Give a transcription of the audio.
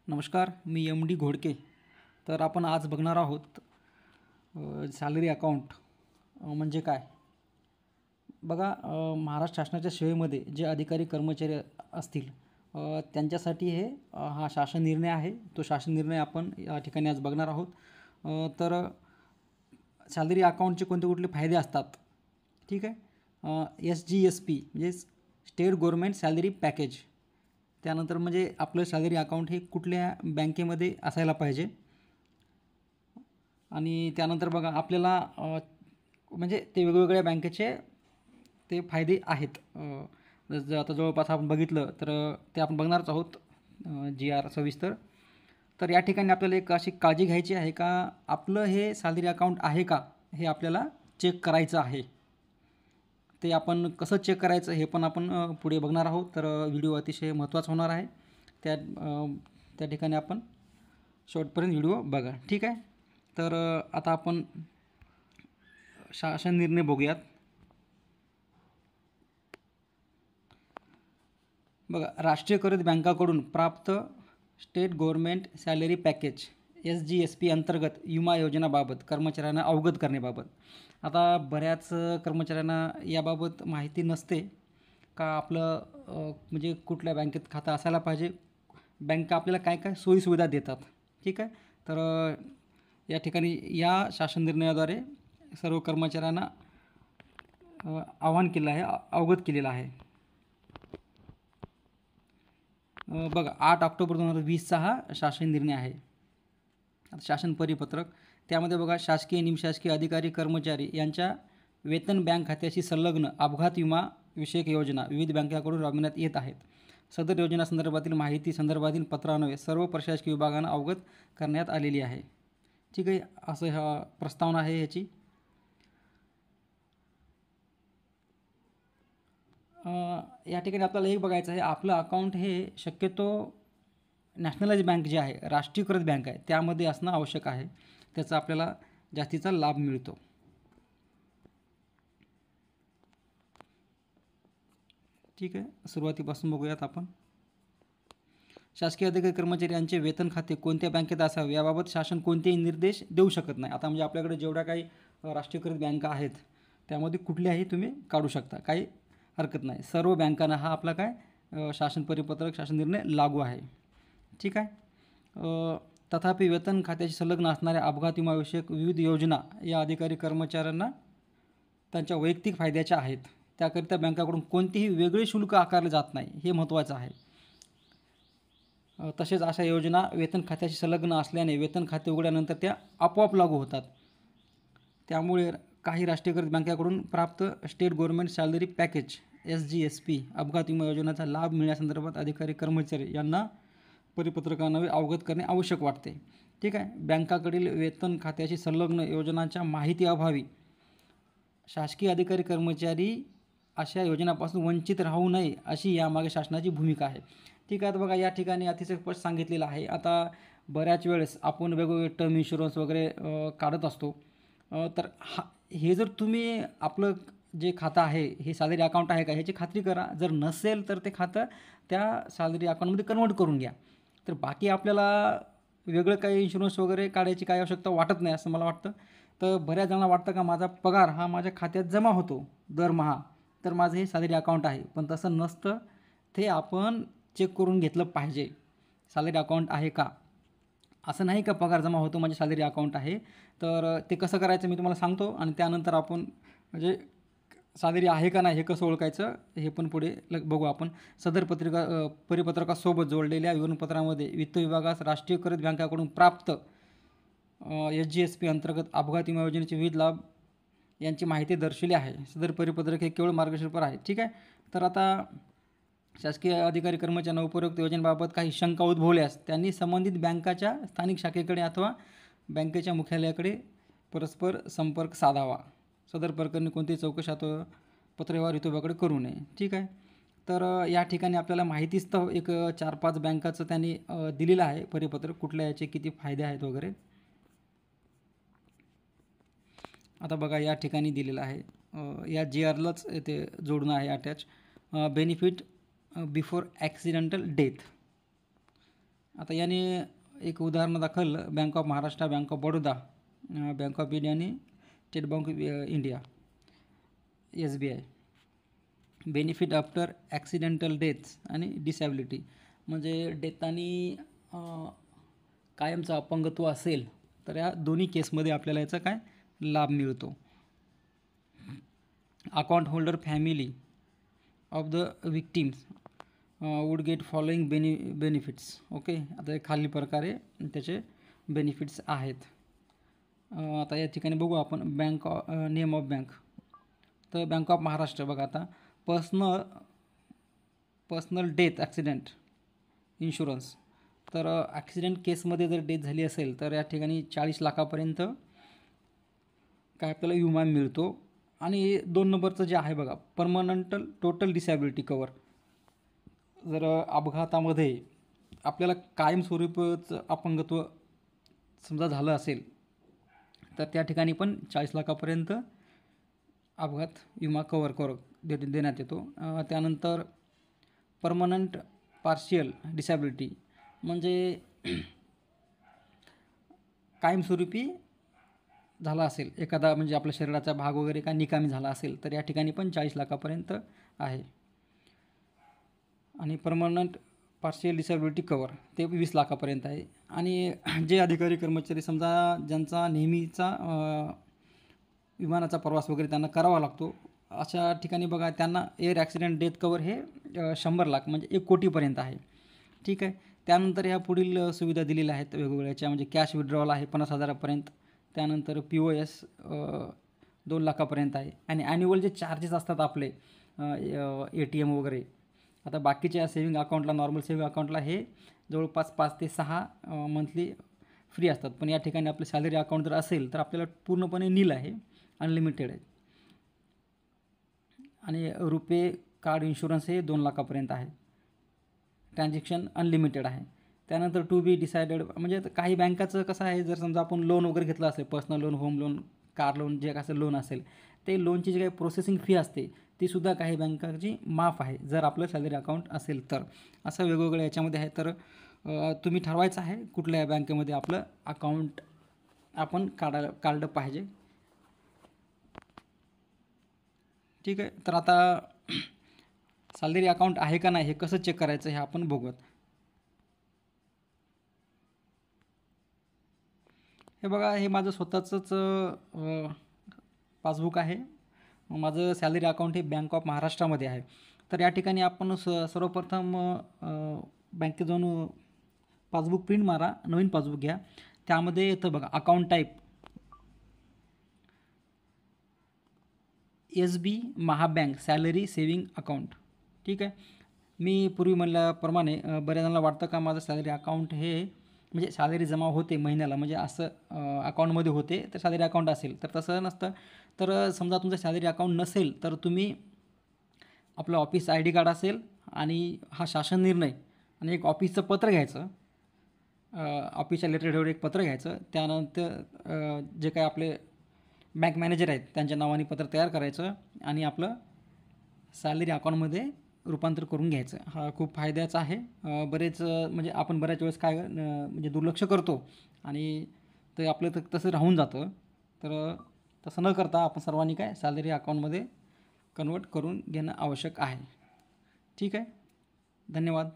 नमस्कार, मी M D Ghodke. तर आपण आज बघणार आहोत सॅलरी अकाउंट म्हणजे काय. बघा, महाराष्ट्र शासनाच्या सेवेमध्ये जे अधिकारी कर्मचारी असतील त्यांच्यासाठी हा शासन निर्णय आहे. तो शासन निर्णय आपण या ठिकाणी आज बघणार आहोत. तर सॅलरी अकाउंटचे कोणते कुठले फायदे असतात, ठीक आहे. SGSP म्हणजे स्टेट गव्हर्नमेंट सॅलरी पॅकेज. त्यानंतर म्हणजे आपलं सॅलरी अकाउंट हे कुठल्या बँकेमध्ये असायला पाहिजे. आणि त्यानंतर बघा आपल्याला म्हणजे ते वेगवेगळ्या बँकेचे ते फायदे आहेत. आता जवळपास आपण बघितलं तर ते आपण बघणारच आहोत GR सविस्तर. तर या ठिकाणी आपल्याला एक अशी काळजी घ्यायची आहे का आपलं हे सॅलरी अकाउंट आहे का हे आपल्याला चेक करायचं आहे. ते आपण कसं चेक करायचं हे पण आपण पुढे बघणार आहोत. तर व्हिडिओ अतिशय महत्त्वाचा होणार आहे. त्या ठिकाणी आपण शेवटपर्यंत व्हिडिओ बघा, ठीक आहे. तर आता आपण शासन निर्णय बघूयात. बघा, राष्ट्रीयकृत बँकाकडून प्राप्त state government salary package SGSP अंतर्गत विमा योजनाबाबत कर्मचाऱ्यांना अवगत करण्याबाबत. आता बऱ्याच कर्मचाऱ्यांना याबाबत माहिती नसते का आपलं म्हणजे कुठल्या बँकेत खातं असायला पाहिजे, बँका आपल्याला काय काय सोयीसुविधा देतात, ठीक आहे. तर या ठिकाणी या शासन निर्णयाद्वारे सर्व कर्मचाऱ्यांना आवाहन केलं आहे, अवगत केलेलं आहे. बघा, 8 ऑक्टोबर 2020चा हा शासन निर्णय आहे. आता शासन परिपत्रक त्यामध्ये बघा, शासकीय निमशासकीय अधिकारी कर्मचारी यांच्या वेतन बँक खात्याशी संलग्न अपघात विमा विषयक योजना विविध बँकांकडून राबविण्यात येत आहेत. सदर योजनासंदर्भातील माहिती संदर्भातील पत्रान्वये सर्व प्रशासकीय विभागांना अवगत करण्यात आलेली आहे, ठीक आहे. असं हा प्रस्तावना आहे याची. या ठिकाणी आपल्याला एक बघायचं आहे, आपलं अकाउंट हे शक्यतो नॅशनलाइज बँक जी आहे, राष्ट्रीयकृत बँक आहे, त्यामध्ये असणं आवश्यक आहे. त्याचा आपल्याला जास्तीचा लाभ मिळतो, ठीक आहे. सुरुवातीपासून बघूयात आपण. शासकीय अधिकारी कर्मचारी यांचे वेतन खाते कोणत्या बँकेत असावे याबाबत शासन कोणतेही निर्देश देऊ शकत नाही. आता म्हणजे आपल्याकडे जेवढ्या काही राष्ट्रीयकृत बँका आहेत त्यामध्ये कुठल्याही तुम्ही काढू शकता, काही हरकत नाही. सर्व बँकांना हा आपला काय शासन परिपत्रक शासन निर्णय लागू आहे, ठीक आहे. तथापि वेतन खात्याशी संलग्न असणाऱ्या अपघात विमाविषयक विविध योजना या अधिकारी कर्मचाऱ्यांना त्यांच्या वैयक्तिक फायद्याच्या आहेत. त्याकरिता बँकाकडून कोणतेही वेगळे शुल्क आकारले जात नाही, हे महत्त्वाचं आहे. तसेच अशा योजना वेतन खात्याशी संलग्न असल्याने वेतन खाते उघडल्यानंतर त्या आपोआप लागू होतात. त्यामुळे काही राष्ट्रीयकृत बँकाकडून प्राप्त state government salary package SGSP अपघात विमा योजनेचा लाभ मिळण्यासंदर्भात अधिकारी कर्मचारी यांना परिपत्रकान्वये अवगत करणे आवश्यक वाटते, ठीक आहे. बँकाकडील वेतन खात्याशी संलग्न योजनांच्या माहिती अभावी शासकीय अधिकारी कर्मचारी अशा योजनापासून वंचित राहू नये अशी यामागे शासनाची भूमिका आहे, ठीक आहे. आता बघा, या ठिकाणी अतिशय स्पष्ट सांगितलेलं आहे. आता बऱ्याच वेळेस आपण वेगवेगळे टर्म इन्शुरन्स वगैरे काढत असतो. तर हे जर तुम्ही आपलं जे खातं आहे हे सॅलरी अकाउंट आहे का ह्याची खात्री करा. जर नसेल तर ते खातं त्या सॅलरी अकाउंटमध्ये कन्वर्ट करून घ्या. तर बाकी आपल्याला वेगळं काही इन्शुरन्स वगैरे काढायची काही आवश्यकता वाटत नाही असं मला वाटतं. तर बऱ्याच जणांना वाटतं का माझा पगार हा माझ्या खात्यात जमा होतो दरमहा, तर माझं हे सॅलरी अकाउंट आहे. पण तसं नसतं. ते आपण चेक करून घेतलं पाहिजे सॅलरी अकाउंट आहे का. असं नाही का पगार जमा होतो म्हणजे सॅलरी अकाउंट आहे. तर ते कसं करायचं मी तुम्हाला सांगतो आणि त्यानंतर आपण म्हणजे सॅलरी आहे का नाही हे कसं ओळखायचं हे पण पुढे बघू आपण. सदर परिपत्रकासोबत जोडलेल्या विवरणपत्रामध्ये वित्त विभागास राष्ट्रीयकृत बँकाकडून प्राप्त SGSP अंतर्गत अपघात विमा योजनेचे विविध लाभ यांची माहिती दर्शवली आहे. सदर परिपत्रक हे केवळ मार्गदर्शनपर आहे, ठीक आहे. तर आता शासकीय अधिकारी कर्मचाऱ्यांना उपयुक्त योजनेबाबत काही शंका उद्भवल्यास त्यांनी संबंधित बँकाच्या स्थानिक शाखेकडे अथवा बँकेच्या मुख्यालयाकडे परस्पर संपर्क साधावा. सदर प्रकरणी कोणतीही चौकशी अथवा पत्रव्यवहार विभागाकडे करू नये, ठीक आहे. तर या ठिकाणी आपल्याला माहितीस्तव एक 4-5 बँकाचं त्यांनी दिलेलं आहे परिपत्रक, कुठल्या याचे किती फायदे आहेत वगैरे. आता बघा, या ठिकाणी दिलेलं आहे, या GRलाच ते जोडणं आहे attach. Benefit before accidental death. आता याने एक उदाहरणादाखल bank of Maharashtra, bank of Baroda, bank of India आणि state bank of India SBI benefit after accidental deaths आणि डिसॅबिलिटी, म्हणजे डेथ आणि कायमचं अपंगत्व असेल तर या दोन्ही केसमध्ये आपल्याला याचा काय लाभ मिळतो. Account holder family of the victims would get following benefits. Okay, आता हे खाली प्रकारे त्याचे बेनिफिट्स आहेत. आता या ठिकाणी बघू आपण बँक नेम ऑफ बँक. तर बँक ऑफ महाराष्ट्र बघा, आता पर्सनल डेथ ॲक्सिडेंट इन्शुरन्स. तर ॲक्सिडेंट केसमध्ये जर डेथ झाली असेल तर या ठिकाणी 40 लाखापर्यंत काय आपल्याला विमा मिळतो. आणि 2 नंबरचं जे आहे बघा, परमनंट टोटल डिसॅबिलिटी कवर. जर अपघातामध्ये आपल्याला कायमस्वरूपीचं अपंगत्व समजा झालं असेल तर त्या ठिकाणी पण 40 लाखापर्यंत अपघात विमा कवर देण्यात येतो. त्यानंतर परमनंट पार्शियल डिसॅबिलिटी, म्हणजे कायमस्वरूपी झाला असेल एखादा, म्हणजे आपल्या शरीराचा भाग वगैरे काय निकामी झाला असेल तर या ठिकाणी पण 40 लाखापर्यंत आहे. आणि परमनंट पार्शियल डिसॅबिलिटी कवर ते 20 लाखापर्यंत आहे. आणि जे अधिकारी कर्मचारी समजा ज्यांचा नेहमीचा विमानाचा प्रवास वगैरे त्यांना करावा लागतो, अशा ठिकाणी बघा त्यांना एअर ॲक्सिडेंट डेथ कवर हे 100 लाख म्हणजे 1 कोटीपर्यंत आहे. ठीक आहे. त्यानंतर ह्या पुढील सुविधा दिलेल्या आहेत वेगवेगळ्याच्या, म्हणजे कॅश विड्रॉवल आहे 50,000पर्यंत. त्यानंतर POS 2 लाखापर्यंत आहे. आणि ॲन्युअल जे चार्जेस असतात आपले ATM वगैरे, आता बाकीच्या सेविंग अकाउंटला, नॉर्मल सेविंग अकाउंटला हे जवळपास 5 ते 6 मंथली फ्री असतात. पण या ठिकाणी आपलं सॅलरी अकाउंट जर असेल तर आपल्याला पूर्णपणे नील आहे, अनलिमिटेड आहे. आणि रुपे कार्ड इन्शुरन्स हे 2 लाखापर्यंत आहे. ट्रान्झॅक्शन अनलिमिटेड आहे. त्यानंतर टू बी डिसाइडेड, म्हणजे काही बँकाचं कसं आहे, जर समजा आपण लोन वगैरे घेतलं असेल, personal loan, home loan, car loan, जे कसं लोन असेल, ते लोनची जी काही प्रोसेसिंग फी असते तीसुद्धा काही बँकाची माफ आहे जर आपलं सॅलरी अकाउंट असेल तर. असं वेगवेगळं याच्यामध्ये आहे. तर तुम्ही ठरवायचं आहे कुठल्या बँकेमध्ये आपलं अकाउंट आपण काढलं पाहिजे. ठीक आहे. तर आता सॅलरी अकाउंट आहे का नाही हे कसं चेक करायचं हे आपण बघूयात. हे बघा, हे माझं स्वतःचंच पासबुक आहे. माझं सॅलरी अकाउंट हे बँक ऑफ महाराष्ट्रामध्ये आहे. तर या ठिकाणी आपण सर्वप्रथम बँकेत जाऊन पासबुक प्रिंट मारा, नवीन पासबुक घ्या. त्यामध्ये येतं बघा account type SB Mahabank salary saving account. ठीक आहे. मी पूर्वी म्हणल्याप्रमाणे बऱ्याच जणांना वाटतं का माझं सॅलरी अकाउंट हे म्हणजे सॅलरी जमा होते महिन्याला, म्हणजे असं अकाउंटमध्ये होते तर सॅलरी अकाउंट असेल, तर तसं नसतं. तर समजा तुमचं सॅलरी अकाउंट नसेल तर तुम्ही आपलं ऑफिस ID कार्ड असेल आणि हा शासन निर्णय आणि एक ऑफिसचं पत्र घ्यायचं, ऑफिसच्या रिलेटेड एक पत्र घ्यायचं. त्यानंतर जे काय आपले बँक मॅनेजर आहेत त्यांच्या नावाने पत्र तयार करायचं आणि आपलं सॅलरी अकाउंटमध्ये रूपांतर करून घ्यायचं. हा खूप फायद्याचा आहे. बरेच म्हणजे आपण बऱ्याच वेळेस काय म्हणजे दुर्लक्ष करतो आणि ते आपलं तर तसं राहून जातं. तर तसं न करता आपण सर्वांनी काय सॅलरी अकाउंटमध्ये कन्वर्ट करून घेणं आवश्यक आहे. ठीक आहे. धन्यवाद.